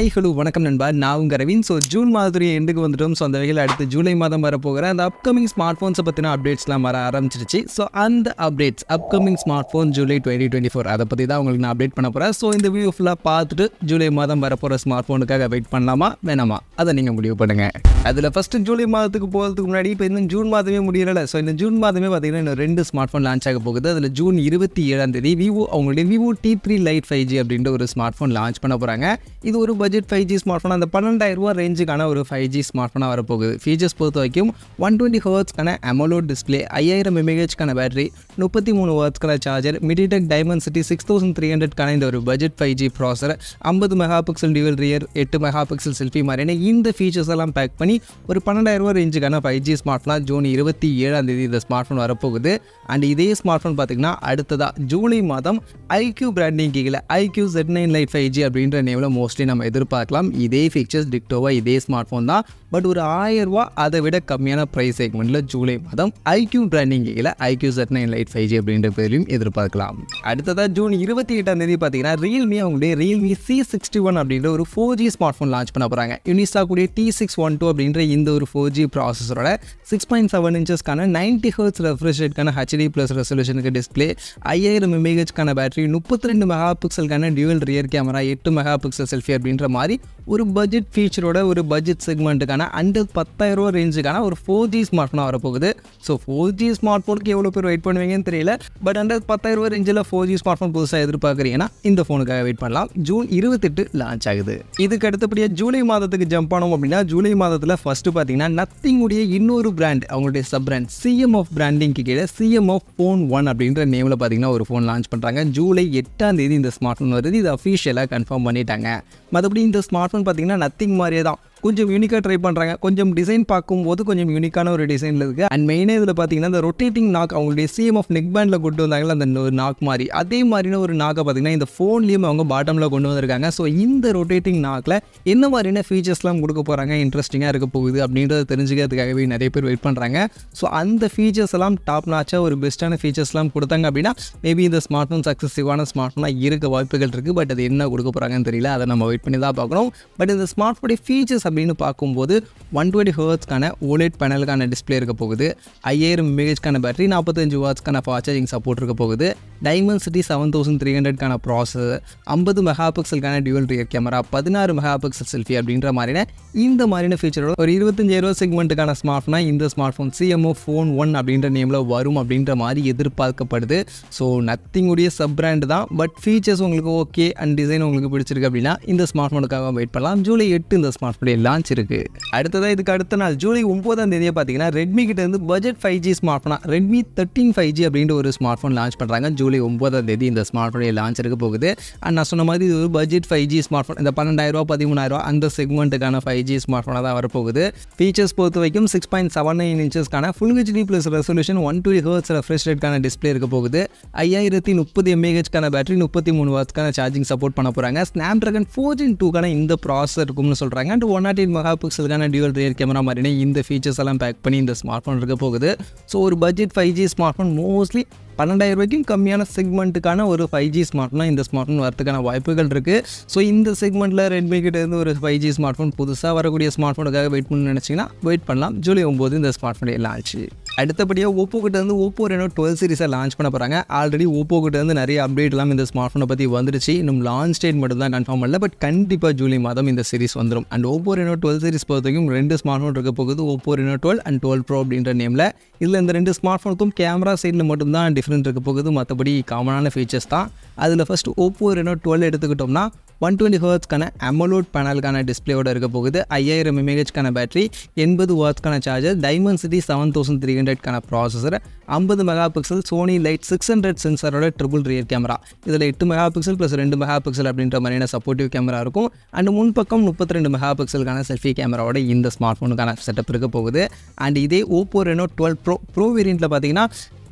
Hi hello வணக்கம் நண்பா, நான் உங்கள் ரவீன். ஸோ ஜூன் மாதத்துடைய எண்டுக்கு வந்துட்டோம். ஸோ அந்த வகையில் அடுத்து ஜூலை மாதம் வரப்போகிற அந்த அப்கமிங் ஸ்மார்ட் ஃபோன்ஸை பற்றின அப்டேட்ஸ்லாம் வர ஆரம்பிச்சிருச்சு. ஸோ அந்த updates upcoming smart phone July 2024 அதை பற்றி தான் உங்களுக்கு நான் அப்டேட் பண்ண போகிறேன். ஸோ இந்த வீடியோ ஃபுல்லாக பார்த்துட்டு ஜூலை மாதம் வரப்போகிற ஸ்மார்ட் ஃபோனுக்காக வெயிட் பண்ணலாமா வேணாமா அதை நீங்கள் முடிவு பண்ணுங்கள். அதில் ஃபஸ்ட்டு ஜூலை மாதத்துக்கு போகிறதுக்கு முன்னாடி இப்போ இன்னும் ஜூன் மாதமே முடியலை. ஸோ இந்த ஜூன் மாதமே பார்த்தீங்கன்னா இன்னும் 2 ஸ்மார்ட் ஃபோன் லான்ச் ஆக போகுது. அதில் ஜூன் 27 விவோ அவங்களுடைய விவோ T3 Lite 5G அப்படின்ற ஒரு ஸ்மார்ட் ஃபோன் லான்ச் பண்ண போகிறாங்க. இது ஒரு பட்ஜெட் 5G ஸ்மார்ட் ஃபோன், அந்த 12,000 ரூபா ரேஞ்சுக்கான ஒரு 5G ஸ்மார்ட் ஃபோனாக வரப்போகுது. ஃபீச்சர்ஸ் பொறுத்த வரைக்கும் 120 ஹர்ட்ஸ்க்கான AMOLED டிஸ்பிளே, 5000 mAhக்கான பேட்டரி, 33 வாட்ஸ்க்கான சார்ஜர், MediaTek Dimensity 6300க்கான இந்த ஒரு budget 5G processor, 50 megapixel dual rear, 8 megapixel selfie மாதிரியான இந்த ஃபீச்சர்ஸ் எல்லாம் பேக் பண்ணி ஒரு 12,000 ரூபா ரேஞ்சுக்கான 5G ஸ்மார்ட் ஃபோனாக ஜூன் 27 இந்த ஸ்மார்ட் ஃபோன் வரப்போகுது. அண்ட் இதே ஸ்மார்ட் ஃபோன் பார்த்தீங்கன்னா அடுத்ததாக ஜூலை மாதம் IQ பிராண்டிங் கீழே IQ Z9 Lite 5G அப்படின்ற நேமில் மோஸ்ட்லி நம்ம எதிர்பார்க்கலாம். இதே ஃபீச்சர்ஸ் டிக்டோவாக இதே ஸ்மார்ட் ஃபோன் தான், பட் ஒரு 1000 ரூபா அதை விட கம்மியான ப்ரைஸ் செக்மெண்ட்டில் ஜூலை மாதம் IQ பிராண்டிங் கீழே IQ Z9 Lite 5G அப்படின்ற பேரையும் எதிர்பார்க்கலாம். அடுத்ததாக ஜூன் 28 பார்த்தீங்கன்னா ரியல்மி அவங்களுடைய ரியல்மி C61 அப்படின்ற ஒரு 4G ஸ்மார்ட் ஃபோன் லான்ச் பண்ண போகிறாங்க. யூனிஸ்டா கூடிய T612 அப்படின்ற இந்த ஒரு 4G ப்ராசஸரோட 6.7 இன்ச்சஸ்க்கான 90 ஹர்ட்ஸ் ரெஃப்ரெஷ் ரேட்கான HD ப்ளஸ் ரெசல்யூஷனுக்கு டிஸ்பிளே, 5000 mAhக்கான பேட்டரி, 32 மெகாபிக்சலுக்கான dual rear camera, 8 megapixel selfie அப்படின்ற மாதிரி ஒரு பட்ஜெட் ஃபீச்சரோட ஒரு பட்ஜெட் செக்மெண்ட்டுக்கான அண்டர் 10,000 ரூபா ரேஞ்சுக்கான ஒரு 4G ஸ்மார்ட் ஃபோனாக வரப்போகுது. ஸோ 4G ஸ்மார்ட் ஃபோனுக்கு எவ்வளோ பேர் வெயிட் பண்ணுவீங்கன்னு தெரியல, பட் அண்டர் 10,000 ரூபா ரேஞ்சில் 4G ஸ்மார்ட் ஃபோன் புதுசாக எதிர்பார்க்குறீங்கன்னா இந்த ஃபோனுக்காக வெயிட் பண்ணலாம். ஜூன் 28 லான்ச் ஆகுது. இதுக்கு அடுத்தபடியாக ஜூலை மாதத்துக்கு ஜம்ப் ஆனோம் அப்படின்னா ஜூலை மாதத்தில் ஃபஸ்ட்டு பார்த்தீங்கன்னா நத்திங் உடைய இன்னொரு பிராண்ட் அவங்களுடைய சப் பிராண்ட் CMF பிராண்டிங்க்கு கீழே CMF Phone 1 அப்படின்ற நேமில் பார்த்தீங்கன்னா ஒரு ஃபோன் லான்ச் பண்ணுறாங்க. ஜூலை 8 இந்த ஸ்மார்ட் ஃபோன் வருது. இது அஃபிஷியலாக கன்ஃபார்ம் பண்ணிட்டாங்க. மற்றபடி இந்த ஸ்மார்ட் ஃபோன் பார்த்தீங்கன்னா நத்திங் மாதிரியே தான், கொஞ்சம் யூனிக்காக ட்ரை பண்ணுறாங்க. கொஞ்சம் டிசைன் பார்க்கும்போது கொஞ்சம் யூனிக்கான ஒரு டிசைனில் இருக்குது. அண்ட் மெயினாக இதில் பார்த்தீங்கன்னா இந்த ரொட்டேட்டிங் நாக் அவங்களுடைய CMF நெக் பேண்டில் கொண்டு வந்தாங்களா அந்த ஒரு நாக் மாதிரி, அதே மாதிரியான ஒரு நாக்கை பார்த்தீங்கன்னா இந்த ஃபோன்லேயும் அவங்க பாட்டமில் கொண்டு வந்திருக்காங்க. ஸோ இந்த ரொட்டேட்டிங் நாக்கில் என்ன மாதிரியான ஃபீச்சர்ஸ்லாம் கொடுக்க போகிறாங்க, இன்ட்ரெஸ்டிங்காக இருக்க போகுது அப்படின்றத தெரிஞ்சுக்கிறதுக்காகவே நிறைய பேர் வெயிட் பண்ணுறாங்க. ஸோ அந்த ஃபீச்சர்ஸ் எல்லாம் டாப் நாச்சாக ஒரு பெஸ்ட்டான ஃபீச்சர்ஸ்லாம் கொடுத்தாங்க அப்படின்னா மேபி இந்த ஸ்மார்ட் ஃபோன் சக்ஸஸிவான ஸ்மார்ட் ஃபோனாக இருக்க வாய்ப்புகள் இருக்குது. பட் அது என்ன கொடுக்க போகிறாங்கன்னு தெரியல, அதை நம்ம வெயிட் பண்ணி தான் பார்க்கணும். பட் இந்த ஸ்மார்ட் ஃபோனுடைய ஃபீச்சர்ஸ் அப்படின்னு பார்க்கும்போது 120 ஹர்ட்ஸ்க்கான OLED பேனலுக்கான டிஸ்பிளே இருக்க போகுது, 5000 mAhக்கான பேட்டரி, 45 வாட்ஸ்க்கான ஃபாஸ்ட் சார்ஜிங் சப்போர்ட் இருக்க போகுது, Dimensity 7300க்கான ப்ராசஸர், 50 மெகாபிக்சலுக்கான dual rear camera, 16 megapixel selfie அப்படின்ற மாதிரியான இந்த மாதிரியான ஃபீச்சரோட ஒரு 25,000 ரூபா செக்மெண்ட்டுக்கான ஸ்மார்ட் ஃபோனாக இந்த ஸ்மார்ட் ஃபோன் CMF Phone 1 அப்படின்ற நேமில் வரும் அப்படின்ற மாதிரி எதிர்பார்க்கப்படுது. ஸோ நத்திங்குடைய சப் பிராண்ட் தான், பட் ஃபீச்சர்ஸ் உங்களுக்கு ஓகே அண்ட் டிசைன் உங்களுக்கு பிடிச்சிருக்கு அப்படின்னா இந்த ஸ்மார்ட் ஃபோனுக்காக வெயிட் பண்ணலாம். ஜூலை 8 இந்த ஸ்மார்ட் ஃபோனுடைய லான்ச் இருக்குது. அடுத்ததாக இதுக்கு அடுத்த நாள் ஜூலை 9 பார்த்தீங்கன்னா ரெட்மி கிட்ட இருந்து பட்ஜெட் 5G ஸ்மார்ட் ஃபோனாக Redmi 13 5G அப்படின்ற ஒரு ஸ்மார்ட் ஃபோன் லான்ச் பண்ணுறாங்க. ஜூலை 9 இந்த ஸ்மார்ட் ஃபோனுடைய லான்ச் இருக்க போகுது. அண்ட் நான் சொன்ன மாதிரி இது ஒரு பட்ஜெட் 5G ஸ்மார்ட் ஃபோன், இந்த 12,000 ரூபா 13,000 ரூபா அந்த செக்மெண்ட்டுக்கான 5G ஸ்மார்ட் ஃபோனாக தான் வரப்போகுது. ஃபீச்சர்ஸ் பொறுத்த வரைக்கும் 6.79 இன்ச்சஸ்க்கான full HD plus resolution, 120 hertz refresh ரேட்கான டிஸ்பிளே இருக்க போகுது, 5030 mAhக்கான பேட்டரி, 33 வாட்ஸ்க்கான சார்ஜிங் சப்போர்ட் பண்ண போகிறாங்க. Snapdragon 4 Gen 2க்கான இந்த ப்ராசஸர் இருக்கும்னு சொல்கிறாங்க. அண்ட் 108 மெகாபிக்சலுக்கான டியூவல் ரியர் கேமரா மாதிரியான இந்த ஃபீச்சர்ஸ் எல்லாம் பேக் பண்ணி இந்த ஸ்மார்ட் ஃபோன் இருக்க போகுது. ஸோ ஒரு budget 5G smart phone mostly 12,000 ரூபாய்க்கும் கம்மியான செக்மெண்ட்டுக்கான ஒரு 5G ஸ்மார்ட் ஃபோனாக இந்த ஸ்மார்ட் ஃபோன் வரதுக்கான வாய்ப்புகள் இருக்குது. ஸோ இந்த செக்மெண்ட்டில் ரெட்மி கிட்ட இருந்து ஒரு 5G ஸ்மார்ட் ஃபோன் புதுசாக வரக்கூடிய ஸ்மார்ட் ஃபோனுக்காக வெயிட் பண்ணி நினச்சிங்கன்னா வெயிட் பண்ணலாம். ஜூலை 9 இந்த ஸ்மார்ட் ஃபோனுடைய லான்ச். அடுத்தபடியாக ஓப்போ கிட்ட இருந்து ஓப்போ ரெனோ 12 சீரிஸை லான்ச் பண்ண போகிறாங்க. ஆல்ரெடி ஓப்போ கிட்ட இருந்து நிறைய அப்டேட்லாம் இந்த ஸ்மார்ட் ஃபோனை பற்றி வந்துருச்சு. இன்னும் லான்ச் டேட் மட்டும் தான் கன்ஃபார்ம் பண்ணல, பட் கண்டிப்பாக ஜூலை மாதம் இந்த சீரிஸ் வந்துடும். அண்ட் ஓப்போ ரெனோ 12 சீரிஸ் பொறுத்த வரைக்கும் 2 ஸ்மார்ட் ஃபோன் இருக்க போகுது, ஓப்போ ரெனோ 12 அண்ட் 12 ப்ரோ அப்படின்ற நேமில். இதில் இந்த 2 ஸ்மார்ட் ஃபோனுக்கும் கேமரா சைடில் மட்டும்தான் டிஃப்ரெண்ட் இருக்க போகுது, மற்றபடி காமனான ஃபீச்சர்ஸ் தான். அதில் ஃபஸ்ட்டு ஓப்போ ரெனோ 12 எடுத்துக்கிட்டோம்னா 120 ஹர்ட்ஸ்க்கான AMOLED பேனலுக்கான டிஸ்பிளேயோட இருக்க போகுது, 5000 mAhக்கான பேட்டரி, 80 வாட்ஸ்க்கான சார்ஜர், Dimensity 7300க்கான ப்ராசஸர், 50 மெகாபிக்சல் Sony Light 600 சென்சாரோட ட்ரிபிள் ரியர் கேமரா. இதில் 8 மெகாபிக்சல் ப்ளஸ் 2 மெகாபிக்சல் அப்படின்ற மாதிரியான சப்போர்ட்டிவ் கேமரா இருக்கும். அண்ட் முன்பக்கம் 32 மெகாபிக்சலுக்கான செல்ஃபி கேமராவோட இந்த ஸ்மார்ட் ஃபோனுக்கான செட்டப் இருக்க போகுது. அண்ட் இதே ஓப்போ ரெனோ 12 ப்ரோ வேரியண்ட்டில் பார்த்தீங்கன்னா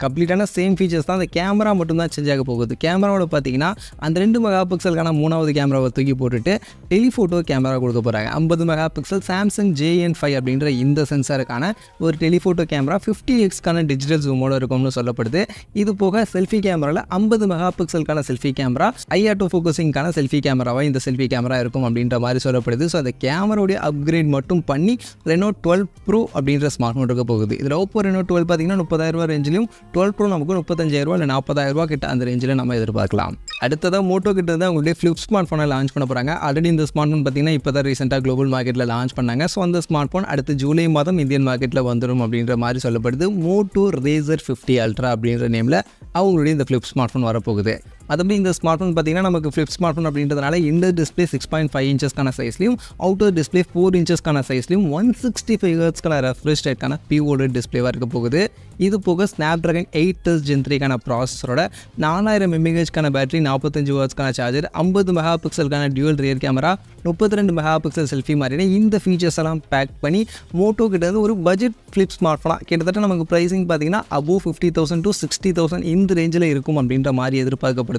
கம்ப்ளீட்டான சேம் ஃபீச்சர்ஸ் தான், அந்த கேமரா மட்டும் தான் சேஞ்ச் ஆக போகுது. கேமராவோட பார்த்தீங்கன்னா அந்த 2 மெகா பிக்சலுக்கான 3வது கேமராவை தூக்கி போட்டுட்டு டெலிஃபோட்டோ கேமரா கொடுக்க போகிறாங்க. 50 மெகா பிக்சல் சாம்சங் JN5 அப்படின்ற இந்த சென்சாருக்கான ஒரு டெலிஃபோட்டோ கேமரா 50x டிஜிட்டல் ஜூமோட இருக்கும்னு சொல்லப்படுது. இது போக செல்ஃபி கேமராவில் 50 மெகா பிக்சலுக்கான செல்ஃபி கேமரா, ஐ ஆட்டோ ஃபோக்கஸிங்கான செல்ஃபி கேமராவாக இந்த செல்ஃபி கேமரா இருக்கும் அப்படின்ற மாதிரி சொல்லப்படுது. ஸோ அந்த கேமராவுடைய அப்கிரேட் மட்டும் பண்ணி Reno 12 Pro அப்படின்ற ஸ்மார்ட் ஃபோன் இருக்க போகுது. இதில் Oppo Reno 12 பார்த்தீங்கன்னா 30,000 ரேஞ்சிலையும், 12 Pro நமக்கு 35,000 இல்லை 40,000 கிட்ட அந்த ரேஞ்சில் நம்ம எதிர்பார்க்கலாம். அடுத்ததாக மோட்டோ கிட்ட தான் உங்களுடைய ஃப்ளிப் ஸ்மார்ட் ஃபோனை லான்ச் பண்ண போகிறாங்க. ஆல்ரெடி இந்த ஸ்மார்ட் ஃபோன் பார்த்தீங்கன்னா இப்போ தான் ரீசெண்டாக குளோபல் மார்க்கெட்டில் லான்ச் பண்ணாங்க. ஸோ அந்த ஸ்மார்ட் ஃபோன் அடுத்து ஜூலை மாதம் இந்தியன் மார்க்கெட்டில் வந்துடும் அப்படின்ற மாதிரி சொல்லப்படுது. Moto Razr 50 Ultra அப்படின்ற நேமில் அவங்களுடைய இந்த ஃப்ளிப் ஸ்மார்ட் ஃபோன் வரப்போகுது. அதுபடி இந்த ஸ்மார்ட் ஃபோன் பார்த்தீங்கன்னா நமக்கு ஃப்ளிப் ஸ்மார்ட் ஃபோன் அப்படின்றதுனால இன்னர் டிஸ்பிளே 6.5 இன்ச்சஸ்க்கான சைஸ்லையும், அவுட்டர் டிஸ்பிளே 4 இன்ச்சஸ்க்கான சைஸ்லையும், 165 ஹெர்ட்ஸ்க்கான ரெஃப்ரெஷ் ரேட்க்கான POLED டிஸ்பிளேவாக இருக்க போகுது. இது போக Snapdragon 8 Gen 3க்கான ப்ராசஸரோட 4000 mAhக்கான பேட்டரி, 45 வாட்ஸ்க்கான சார்ஜர், 50 மெகா பிக்சலுக்கான dual rear camera, 32 mega pixel selfie மாதிரியான இந்த ஃபீச்சர்ஸ் எல்லாம் பேக் பண்ணி மோட்டோ கிட்ட இருந்து ஒரு பட்ஜெட் ஃப்ளிப் ஸ்மார்ட் ஃபோனாக கிட்டத்தட்ட நமக்கு ப்ரைஸிங் பார்த்தீங்கன்னா above 50,000 to 60,000 இந்த ரேஞ்சில் இருக்கும் அப்படின்ற மாதிரி எதிர்பார்க்கப்படுது.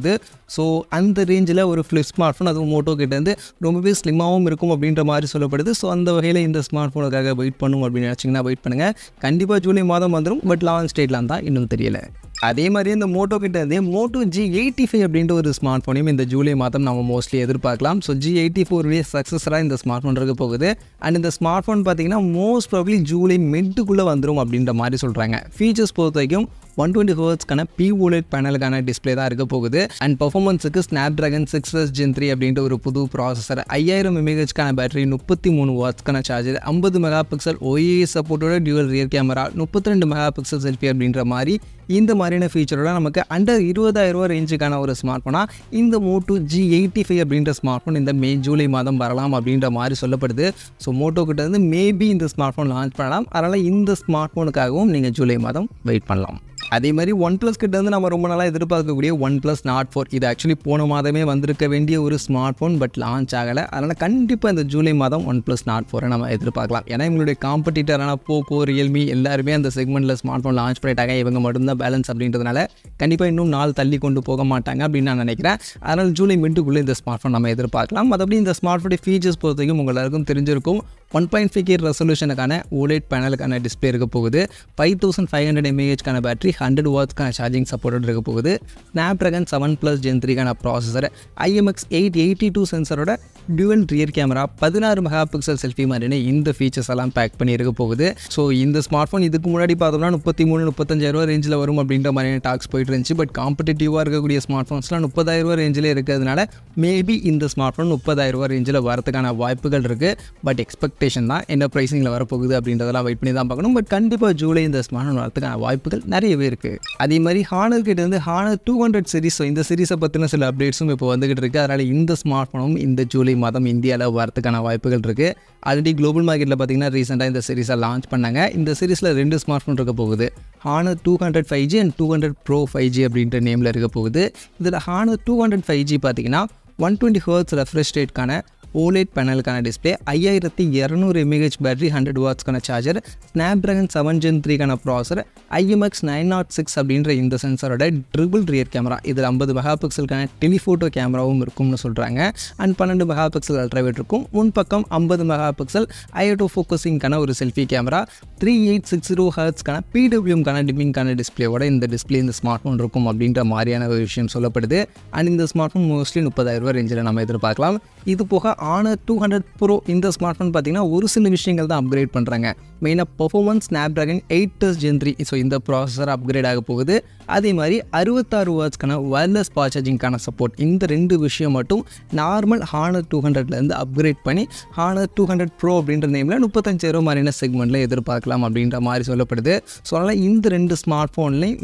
ஸோ அந்த ரேஞ்சில் ஒரு ஃப்ளிப் ஸ்மார்ட் ஃபோன் அதுவும் மோட்டோ கிட்டேருந்து ரொம்பவே ஸ்லிம்மாகவும் இருக்கும் அப்படின்ற மாதிரி சொல்லப்படுது. ஸோ அந்த வகையில் இந்த ஸ்மார்ட் ஃபோனுக்காக வெயிட் பண்ணும் அப்படின்னு நினச்சிங்கன்னா வெயிட் பண்ணுங்கள். கண்டிப்பாக ஜூலை மாதம் வந்துடும். பட் லான்ச் டேட்லாம் தான் இன்னும் தெரியலை. அதே மாதிரி இந்த மோட்டோ கிட்ட இருந்தே Moto G85 அப்படின்ற ஒரு ஸ்மார்ட் ஃபோனையும் இந்த ஜூலை மாதம் நம்ம மோஸ்ட்லி எதிர்பார்க்கலாம். ஸோ G84 சக்ஸஸராக இந்த ஸ்மார்ட் ஃபோன் இருக்க போகுது. அண்ட் இந்த ஸ்மார்ட் ஃபோன் பார்த்தீங்கன்னா மோஸ்ட் ப்ராபப்லி ஜூலை மிட்டுக்குள்ளே வந்துடும் அப்படின்ற மாதிரி சொல்கிறாங்க. ஃபீச்சர்ஸ் பொறுத்த வரைக்கும் 120 ஹெர்ட்ஸ்க்கான POLED பேனலுக்கான டிஸ்பிளே தான் இருக்க போகுது. அண்ட் பர்ஃபார்மன்ஸுக்கு Snapdragon 6 Gen 3 அப்படின்ற ஒரு புது ப்ராசஸர், 5000 mAhக்கான பேட்டரி, 33 வாட்ஸ்க்கான சார்ஜர், 50 மெகா பிக்சல் OIS சப்போர்ட்டோட dual rear camera, 32 mega pixel selfie அப்படின்ற மாதிரி இந்த மாதிரியான ஃபீச்சரோட நமக்கு அண்டர் 20,000 ரேஞ்சுக்கான ஒரு ஸ்மார்ட் ஃபோனாக இந்த Moto G85 அப்படின்ற ஸ்மார்ட் ஃபோன் இந்த ஜூலை மாதம் வரலாம் அப்படின்ற மாதிரி சொல்லப்படுது. ஸோ மோட்டோ கிட்ட இருந்து மேபி இந்த ஸ்மார்ட் ஃபோன் லான்ச் பண்ணலாம். அதனால் இந்த ஸ்மார்ட் ஃபோனுக்காகவும் நீங்கள் ஜூலை மாதம் வெயிட் பண்ணலாம். அதே மாதிரி OnePlus கிட்ட இருந்து நம்ம ரொம்ப நாளாக எதிர்பார்க்கக்கூடிய OnePlus Nord 4 இது ஆக்சுவலி போன மாதமே வந்திருக்க வேண்டிய ஒரு ஸ்மார்ட் ஃபோன், பட் லான்ச் ஆகலை. அதனால் கண்டிப்பாக இந்த ஜூலை மாதம் OnePlus Nord 4 நம்ம எதிர்பார்க்கலாம். ஏன்னா இவங்களுடைய காம்படிட்டரான Poco, Realme எல்லாருமே அந்த செக்மெண்ட்டில் ஸ்மார்ட் ஃபோன் லான்ச் பண்ணிட்டாங்க. இவங்க மட்டும்தான் பேலன்ஸ் அப்படின்றதுனால கண்டிப்பாக இன்னும் நாள் தள்ளி கொண்டு போக மாட்டாங்க அப்படின்னு நான் நினைக்கிறேன். அதனால் ஜூலை மிட்டுக்குள்ளே இந்த ஸ்மார்ட் ஃபோன் நம்ம எதிர்பார்க்கலாம். மற்றபடி இந்த ஸ்மார்ட் ஃபோனுடைய ஃபீச்சர்ஸ் பொறுத்த வரைக்கும் உங்கள் எல்லாருக்கும் தெரிஞ்சிருக்கும். 1.5K ரெசல்யூஷனுக்கான OLED பேனலுக்கான டிஸ்பிளே இருக்க போகுது. 5500 mAhக்கான பேட்டரி, 100 வாட்ஸ்க்கான சார்ஜிங் சப்போர்ட் இருக்க போகுது. Snapdragon 7+ Gen 3க்கான ப்ராசஸர், IMX882 சென்சரோட dual rear camera, 16 mega pixel selfie மாதிரியான இந்த ஃபீச்சர்ஸ் எல்லாம் பேக் பண்ணி இருக்க போகுது. ஸோ இந்த ஸ்மார்ட் ஃபோன் இதுக்கு முன்னாடி பார்த்தோம்னா 33-35,000 ரேஞ்சில் வரும் அப்படின்ற மாதிரியான டாக்ஸ் போயிட்டு இருந்துச்சு. பட் காம்படிட்டிவாக இருக்கக்கூடிய ஸ்மார்ட் ஃபோன்ஸ்லாம் 30,000 ரேஞ்சில் இருக்கிறதுனால மேபி இந்த ஸ்மார்ட் ஃபோன் 30,000 ரேஞ்சில் வரதுக்கான வாய்ப்புகள் இருக்குது. பட் எக்ஸ்பெக்டேஷன் தான், என்ன ப்ரைஸிங்கில் வரப்போகுது அப்படின்றதெல்லாம் வெயிட் பண்ணி தான் பார்க்கணும். பட் கண்டிப்பாக ஜூலை இந்த ஸ்மார்ட் ஃபோன் வரதுக்கான வாய்ப்புகள் நிறையவே இருக்குது. அதே மாதிரி Honor கிட்ட இருந்து Honor 200 சீரிஸ், ஸோ இந்த சீரிஸை பற்றின சில அப்டேட்ஸும் இப்போ வந்துகிட்டு இருக்குது. அதனால் இந்த ஸ்மார்ட் ஃபோனும் இந்த ஜூலை மாதம் இந்தியாவில் வரதுக்கான வாய்ப்புகள் இருக்குது. ஆல்ரெடி குளோபல் மார்க்கெட்டில் பார்த்தீங்கன்னா ரீசெண்டாக இந்த சீரிஸை லான்ச் பண்ணாங்க. இந்த சீரிஸில் 2 ஸ்மார்ட் ஃபோன் இருக்க போகுது. Honor 200 5G and 200 Pro 5G அப்படின்ற நேமில் இருக்க போகுது. இதில் Honor 200 5G பார்த்தீங்கன்னா 120 ஹெர்ட்ஸ் ரெஃப்ரெஷ் ரேட்க்கான OLED பேனலுக்கான டிஸ்பிளே, 5200 mAh பேட்டரி, 100 வாட்ஸ்க்கான சார்ஜர், Snapdragon 7 Gen 3க்கான ப்ராசஸர், IMX906 அப்படின்ற இந்த சென்சரோட ட்ரிபிள் ரியர் கேமரா, இதில் 50 மெகா பிக்சலுக்கான டெலிஃபோட்டோ கேமராவும் இருக்கும்னு சொல்கிறாங்க. அண்ட் 12 மெகா பிக்சல் அல்ட்ராவைட் இருக்கும். முன்பக்கம் 50 மெகா பிக்சல் ஐஆட்டோ ஃபோக்கஸிங்கான ஒரு செல்ஃபி கேமரா, 3860 ஹெர்ட்ஸ்க்கான PWMக்கான டிம்மிங்கான டிஸ்பிளேவோட இந்த டிஸ்பிளே இந்த ஸ்மார்ட் ஃபோன் இருக்கும் அப்படின்ற மாதிரியான ஒரு விஷயம் சொல்லப்படுது. அண்ட் இந்த ஸ்மார்ட் ஃபோன் மோஸ்ட்லி 30,000 ரேஞ்சில் நம்ம எதிர்பார்க்கலாம். இது போக Honor 200 Pro இந்த ஸ்மார்ட் ஃபோன் பார்த்தீங்கன்னா ஒரு சில விஷயங்கள் தான் அப்கிரேட் பண்ணுறாங்க. மெயினாக பர்ஃபார்மன்ஸ் Snapdragon 8 Gen 3, ஸோ இந்த ப்ராசஸர் அப்கிரேட் ஆக போகுது. அதே மாதிரி 66 வாட்ஸ்க்கான வயர்லெஸ் ஃபாஸ்ட் சார்ஜிங்கான சப்போர்ட், இந்த 2 விஷயம் மட்டும் நார்மல் Honor 200லேருந்து அப்கிரேட் பண்ணி Honor 200 Pro அப்படின்ற நேமில் 35,000 மாதிரியான செக்மெண்ட்டில் எதிர்பார்க்கலாம் அப்படின்ற மாதிரி சொல்லப்படுது. ஸோ அதனால் இந்த 2 ஸ்மார்ட் ஃபோன்லையும்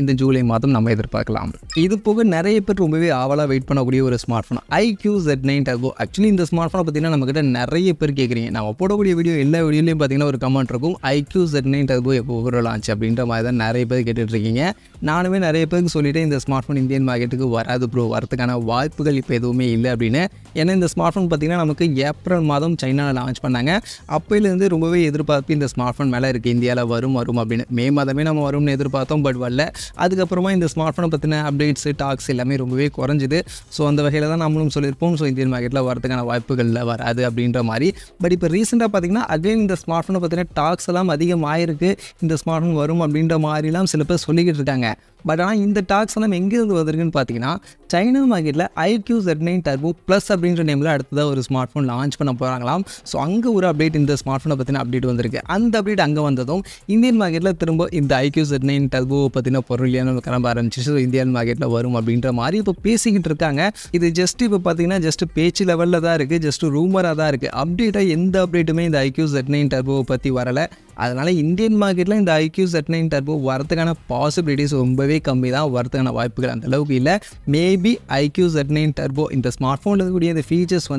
இந்த ஜூலை மாதம் நம்ம எதிர்பார்க்கலாம். இது போக நிறைய பேர் ரொம்பவே ஆவலாக வெயிட் பண்ணக்கூடிய ஒரு smart phone iQOO Z9 turbo. Actually இந்த ஸ்மார்ட் ஃபோனை பார்த்தீங்கன்னா நம்மக்கிட்ட நிறைய பேர் கேட்குறீங்க. நம்ம போடக்கூடிய எல்லா வீடியோலையும் பார்த்தீங்கன்னா ஒரு கமெண்ட் இருக்கும், IQ Z9 டர்போ எப்போ ஓவரால் ஆச்சு அப்படின்ற மாதிரி தான் நிறைய பேர் கேட்டுட்ருக்கீங்க. நானுமே நிறைய பேருக்கு சொல்லிவிட்டு இந்த ஸ்மார்ட் ஃபோன் இந்தியன் மார்க்கெட்டுக்கு வராது ப்ரோ, வரதுக்கான வாய்ப்புகள் இப்போ எதுவுமே இல்லை அப்படின்னு. ஏன்னா இந்த ஸ்மார்ட் ஃபோன் பார்த்திங்கன்னா நமக்கு ஏப்ரல் மாதம் சைனாவில் லான்ச் பண்ணாங்க. அப்போலேருந்து ரொம்பவே எதிர்பார்ப்பு இந்த ஸ்மார்ட் ஃபோன் மேலே இருக்குது, இந்தியாவில் வரும் அப்படின்னு. மே மாதமே நம்ம வரும்னு எதிர்பார்த்தோம், பட் வரல. அதுக்கப்புறமா இந்த ஸ்மார்ட் ஃபோனை பற்றின அப்டேட்ஸு டாக்ஸ் எல்லாமே ரொம்பவே குறைஞ்சிது. ஸோ அந்த வகையில் தான் நம்மளும் சொல்லியிருப்போம், ஸோ இந்தியன் மார்க்கெட்டில் வரதுக்கான வாய்ப்புகளில் வராது அப்படின்ற மாதிரி. பட் இப்போ ரீசெண்டாக பார்த்திங்கன்னா அகைன் இந்த ஸ்மார்ட் ஃபோனை பற்றின டாக்ஸ் எல்லாம் அதிகமாகிருக்கு, இந்த ஸ்மார்ட் ஃபோன் வரும் அப்படின்ற மாதிரிலாம் சில பேர் சொல்லிக்கிட்டு இருக்காங்க. பட் ஆனால் இந்த டாக்ஸ் எல்லாம் எங்கேருந்து வந்திருக்குன்னு பார்த்தீங்கன்னா, சைனா மார்க்கெட்டில் IQ Z9 டர்போ ப்ளஸ் அப்படின்ற நேமில் அடுத்ததாக ஒரு ஸ்மார்ட் ஃபோன் லான்ச் பண்ண போகிறாங்களாம். ஸோ அங்கே ஒரு அப்டேட் இந்த ஸ்மார்ட் ஃபோனை பற்றின அப்டேட் வந்திருக்கு. அந்த அப்டேட் அங்கே வந்ததும் இந்தியன் மார்க்கெட்டில் திரும்ப இந்த IQ Z9 டர்போ பற்றின பொருளியான கிளம்ப ஆரம்பிச்சிச்சு. ஸோ இந்தியன் மார்க்கெட்டில் வரும் அப்படின்ற மாதிரி இப்போ பேசிக்கிட்டு இருக்காங்க. இது ஜஸ்ட் இப்போ பார்த்தீங்கன்னா ஜஸ்ட் பேச்சு லெவலில் தான் இருக்குது, ஜஸ்ட் ரூமராக தான் இருக்குது. அப்டேட்டாக எந்த அப்டேட்டுமே இந்த IQ Z9 டர்போவை பற்றி வரலை. அதனால் இந்தியன் மார்க்கெட்டில் இந்த IQ Z9 டர்போ வரதுக்கான பாசிபிலிட்டிஸ் ரொம்பவே கம்மி தான், வரதுக்கான வாய்ப்புகள் அந்தளவுக்கு இல்லை. மேபி IQ Z9 டர்போ இந்த ஸ்மார்ட் ஃபோனில் இருக்கக்கூடிய இந்த ஃபீச்சர்ஸ்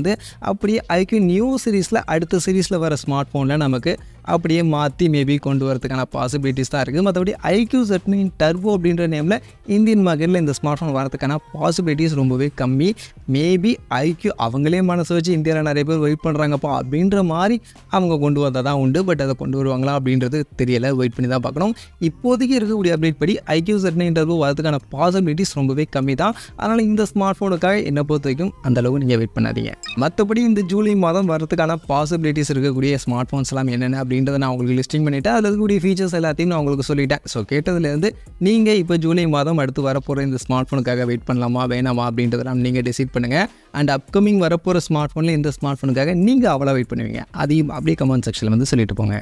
அப்படியே IQ நியூ சீரீஸில் அடுத்த சீரீஸில் வர ஸ்மார்ட் ஃபோனில் நமக்கு அப்படியே மாற்றி மேபி கொண்டு வரதுக்கான பாசிபிலிட்டிஸ் தான் இருக்குது. மற்றபடி IQ Z9 டர்போ அப்படின்ற நேமில் இந்தியன் மார்க்கெட்டில் இந்த ஸ்மார்ட் ஃபோன் வரதுக்கான பாசிபிலிட்டிஸ் ரொம்பவே கம்மி. மேபி IQ அவங்களே மனசு வச்சு இந்தியாவில் நிறைய பேர் வெயிட் பண்ணுறாங்கப்பா அப்படின்ற மாதிரி அவங்க கொண்டு வந்தால் தான் உண்டு. பட் அதை கொண்டு வருவாங்களா அப்படின்றது தெரியலை, வெயிட் பண்ணி தான் பார்க்கணும். இப்போதைக்கு இருக்கக்கூடிய அப்டேட் படி IQ Z9 டர்போ வரதுக்கான பாசிபிலிட்டிஸ் ரொம்பவே கம்மி தான். அதனால் இந்த ஸ்மார்ட் ஃபோனுக்காக என்னை பொறுத்த வரைக்கும் அந்தளவு நீங்கள் வெயிட் பண்ணாதீங்க. மற்றபடி இந்த ஜூலை மாதம் வரதுக்கான பாசிபிலிட்டிஸ் இருக்கக்கூடிய ஸ்மார்ட் ஃபோன்ஸ் எல்லாம் என்னென்ன அப்படின்றத நான் உங்களுக்கு லிஸ்டிங் பண்ணிவிட்டேன். அதில் இருக்கக்கூடிய ஃபீச்சர்ஸ் எல்லாத்தையும் நான் உங்களுக்கு சொல்லிட்டேன். ஸோ கேட்டதுலேருந்து நீங்கள் இப்போ ஜூலை மாதம் அடுத்து வரப்போகிற இந்த ஸ்மார்ட் ஃபோனுக்காக வெயிட் பண்ணலாமா வேணாமா அப்படின்றதெல்லாம் நீங்கள் டிசைட் பண்ணுங்கள். அண்ட் அப்கமிங் வரப்போகிற ஸ்மார்ட் ஃபோனில் இந்த ஸ்மார்ட் ஃபோனுக்காக நீங்கள் அவ்வளோ வெயிட் பண்ணுவீங்க, அதையும் அப்படியே கமெண்ட் செக்ஷனில் சொல்லிட்டு போங்க.